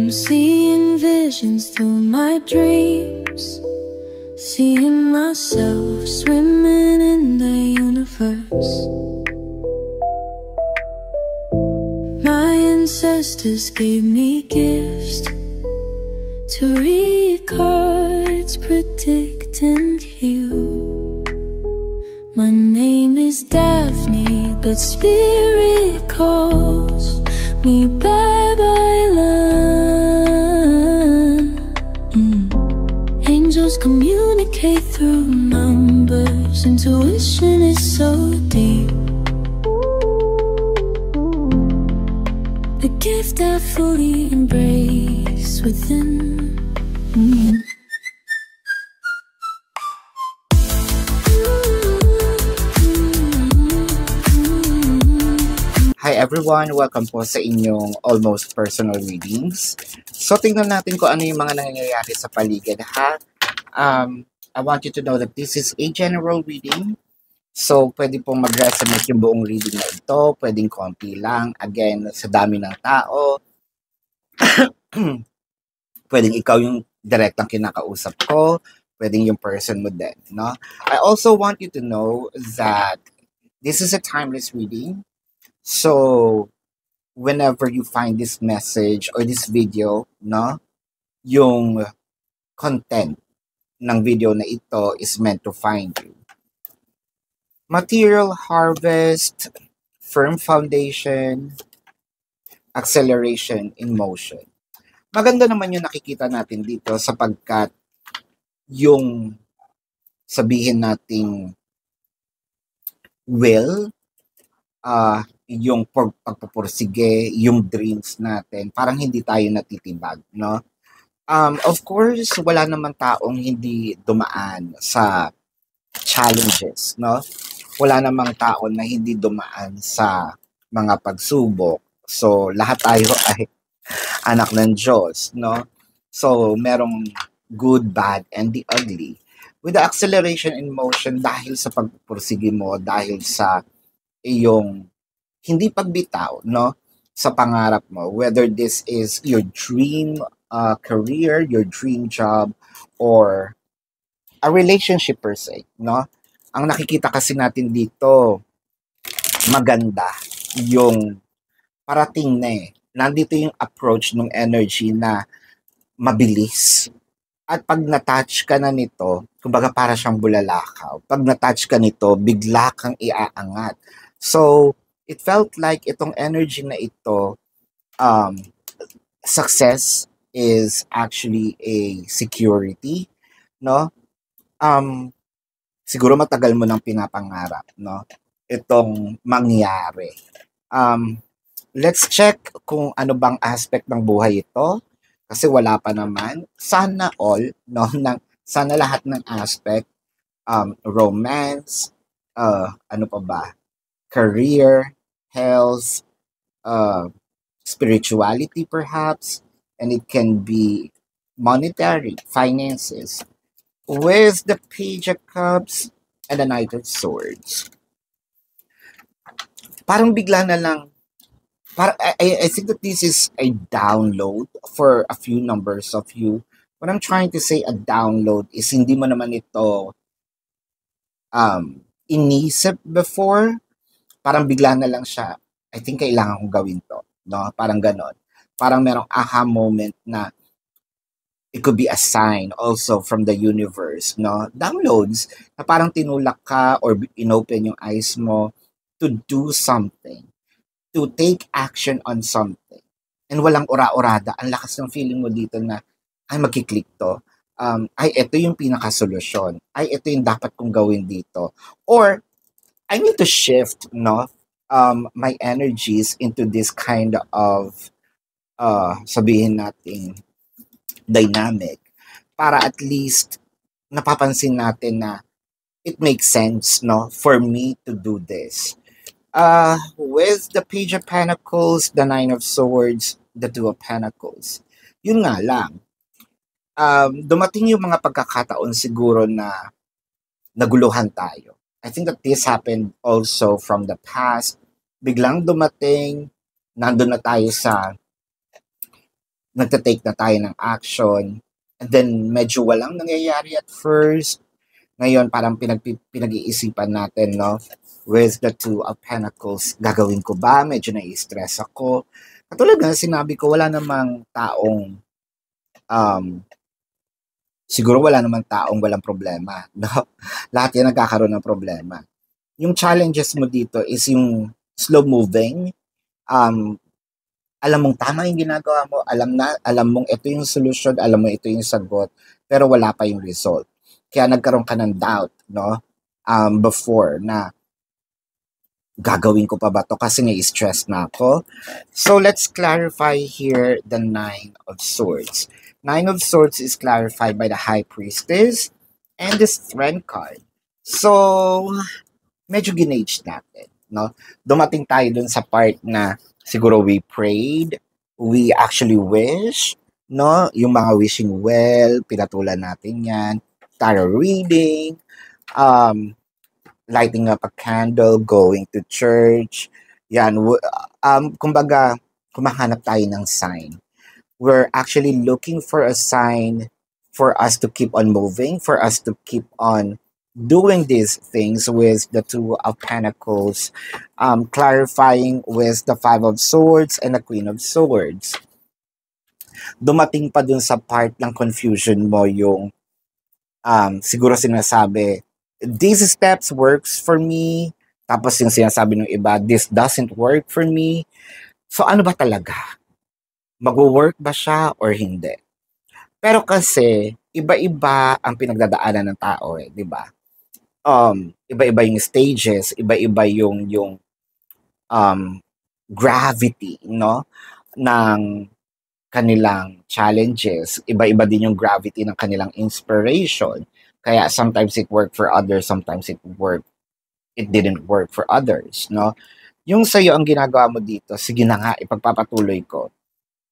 I'm seeing visions through my dreams, seeing myself swimming in the universe. My ancestors gave me gifts to read cards, predict and heal. My name is Daphne, but spirit calls me bye-bye love. Angels communicate through numbers. Intuition is so deep. The gift I fully embrace within. Hi everyone! Welcome po sa inyong Almost Personal Readings. So tingnan natin kung ano yung mga nangyayari sa paligid ha. I want you to know that this is a general reading. So pwede pong mag-resonate yung buong reading na ito. Pwedeng konti lang. Again, sa dami ng tao. Pwedeng ikaw yung direktang kinakausap ko. Pwedeng yung person mo din. No? I also want you to know that this is a timeless reading. So, whenever you find this message or this video, no, yung content ng video na ito is meant to find you. Material harvest, firm foundation, acceleration in motion. Maganda naman yung nakikita natin dito sapagkat yung sabihin nating will, yung pagpupursige, yung dreams natin, parang hindi tayo natitibag, no? Of course, wala naman taong hindi dumaan sa challenges, no? Wala namang tao na hindi dumaan sa mga pagsubok. So, lahat tayo ay anak ng Diyos, no? So, merong good, bad, and the ugly. With the acceleration in motion, dahil sa pagpupursige mo, dahil sa iyong hindi pagbitaw, no, sa pangarap mo, whether this is your dream career, your dream job, or a relationship per se, no? Ang nakikita kasi natin dito, maganda yung parating na nandito yung approach ng energy na mabilis. At pag na-touch ka na nito, kumbaga para siyang bulalakaw. Pag na-touch ka nito, bigla kang iaangat. So, it felt like itong energy na ito, success is actually a security, no? Siguro matagal mo nang pinapangarap, no? Itong mangyari. Let's check kung ano bang aspect ng buhay ito, kasi wala pa naman. Sana all, no? Sana lahat ng aspect, romance, ano pa ba? Career, health, spirituality perhaps, and it can be monetary, finances. With the Page of Cups and the Knight of Swords. Parang bigla na lang, I think that this is a download for a few numbers of you. What I'm trying to say, a download is hindi mo naman ito inisip before. Parang bigla na lang siya, I think kailangan kong gawin to, no? Parang ganon. Parang merong aha moment na it could be a sign also from the universe, no? Downloads na parang tinulak ka or inopen yung eyes mo to do something, to take action on something. And walang ura-urada. Ang lakas ng feeling mo dito na, ay magkiklik to. Ay, ito yung pinakasolusyon. Ay, ito yung dapat kong gawin dito. Or, I need to shift, no, my energies into this kind of, sabihin natin, dynamic. Para at least, napapansin natin na it makes sense, no, for me to do this. With the Page of Pentacles, the Nine of Swords, the Two of Pentacles. Yun nga lang. Dumating yung mga pagkakataon siguro na naguluhan tayo. I think that this happened also from the past. Biglang dumating, nandun na tayo sa nagtatake na tayo ng action, and then medyo walang nangyayari at first. Ngayon, parang pinag-iisipan natin, no? With the Two of Pentacles, gagawin ko ba? Medyo nai-stress ako. Katulad nga, sinabi ko, wala namang taong, siguro wala namang taong walang problema, no? Lahat yan nagkakaroon ng problema. Yung challenges mo dito is yung slow moving, alam mong tama yung ginagawa mo, alam mong ito yung solution, alam mo ito yung sagot, pero wala pa yung result. Kaya nagkaroon ka ng doubt, no? Before na gagawin ko pa ba to kasi nai-stress na ako. So let's clarify here the Nine of Swords. Nine of Swords is clarified by the High Priestess and the Strength card. So, medyo ginage natin, no? Dumating tayo dun sa part na siguro we prayed, we actually wish, no? Yung mga wishing well, pinatulan natin yan. Tarot reading, lighting up a candle, going to church. Yan, kumbaga, kumahanap tayo ng sign. We're actually looking for a sign for us to keep on moving, for us to keep on doing these things with the Two of Pentacles, clarifying with the Five of Swords and the Queen of Swords. Dumating pa dun sa part ng confusion mo yung siguro sinasabi, these steps works for me, tapos yung sinasabi ng iba, this doesn't work for me. So ano ba talaga? Mag-work ba siya or hindi? Pero kasi, iba-iba ang pinagdadaanan ng tao di ba? Iba-iba yung stages, iba-iba yung gravity, no? Ng kanilang challenges. Iba-iba din yung gravity ng kanilang inspiration. Kaya sometimes it worked for others, sometimes it didn't work for others, no? Yung sa'yo ang ginagawa mo dito, sige na nga, ipagpapatuloy ko.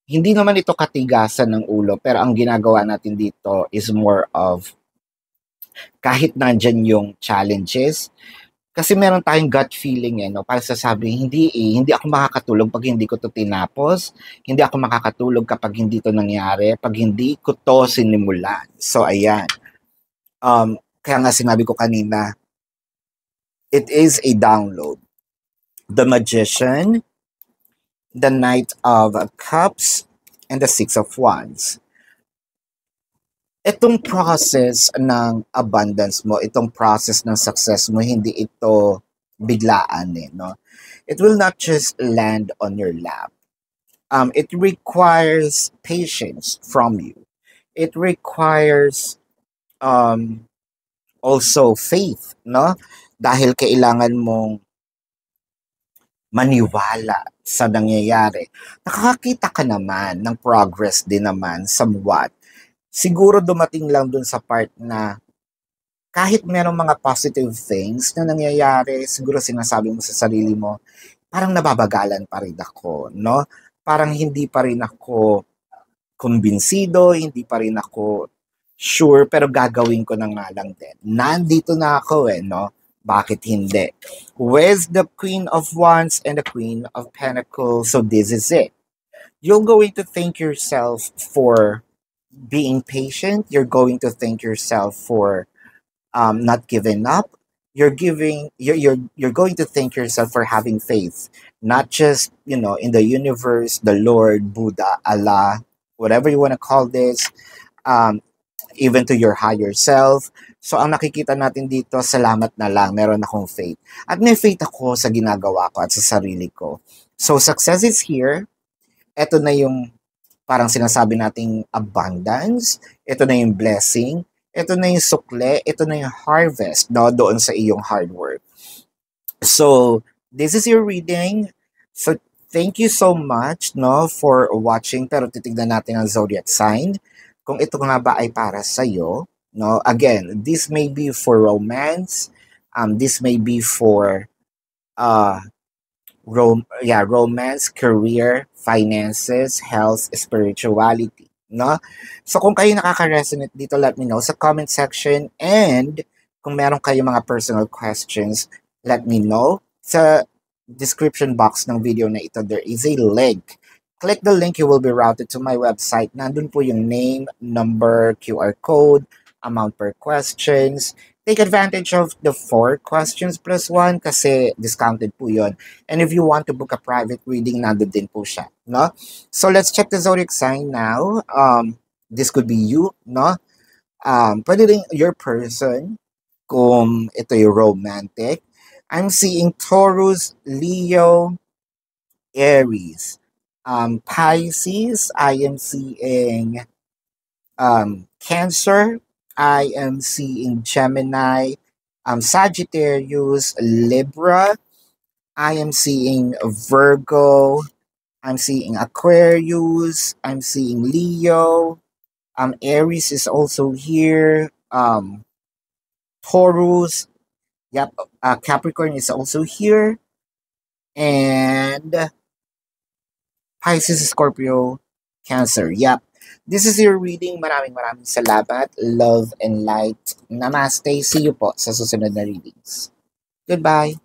Hindi naman ito katigasan ng ulo, pero ang ginagawa natin dito is more of kahit nandyan yung challenges, kasi meron tayong gut feeling no? Para sasabihin, hindi ako makakatulog pag hindi ko to tinapos, hindi ako makakatulog kapag hindi to nangyari, pag hindi ko to sinimulan. So, ayan. Kaya nga sinabi ko kanina, it is a download. The Magician, the Knight of Cups, and the Six of Wands. Itong process ng abundance mo, itong process ng success mo, hindi ito biglaan no? It will not just land on your lap. It requires patience from you. It requires also faith, no? Dahil kailangan mong maniwala sa nangyayari. Nakakakita ka naman ng progress din naman somewhat. Siguro dumating lang dun sa part na kahit merong mga positive things na nangyayari, siguro sinasabi mo sa sarili mo, parang nababagalan pa rin ako, no? Parang hindi pa rin ako kumbinsido, hindi pa rin ako sure, pero gagawin ko na nga lang din. Nandito na ako no? Bakit hindi? With the Queen of Wands and the Queen of Pentacles, so this is it. You're going to thank yourself for being patient. You're going to thank yourself for not giving up. You're going to thank yourself for having faith, not just in the universe, the Lord, Buddha, Allah, whatever you want to call this, even to your higher self. So ang nakikita natin dito, salamat na lang, meron akong faith. At may faith ako sa ginagawa ko at sa sarili ko. So success is here. Ito na yung parang sinasabi nating abundance. Ito na yung blessing. Ito na yung sukle. Ito na yung harvest, no? Doon sa iyong hard work. So, this is your reading. So, thank you so much, no, for watching. Pero titignan natin ang zodiac sign. Kung ito nga ba ay para sa'yo, no? Again, this may be for romance. This may be for romance, career, finances, health, spirituality, no? So kung kayo nakaka-resonate dito, let me know sa comment section, and kung meron kayo mga personal questions, let me know. Sa description box ng video na ito, there is a link. click the link, you will be routed to my website. Nandun po yung name, number, QR code, amount per questions. Take advantage of the 4 questions plus 1 kasi discounted po yun. And if you want to book a private reading, nandun din po siya. No? So let's check the zodiac sign now. This could be you, no? Pwede rin your person kung ito yung romantic. I'm seeing Taurus, Leo, Aries. Pisces, I am seeing Cancer, I am seeing Gemini, Sagittarius, Libra, I am seeing Virgo, I'm seeing Aquarius, I'm seeing Leo, Aries is also here, Taurus, yep, Capricorn is also here, and Pisces, Scorpio, Cancer. Yep. This is your reading. Maraming salamat. Love and light. Namaste. See you po sa susunod na readings. Goodbye.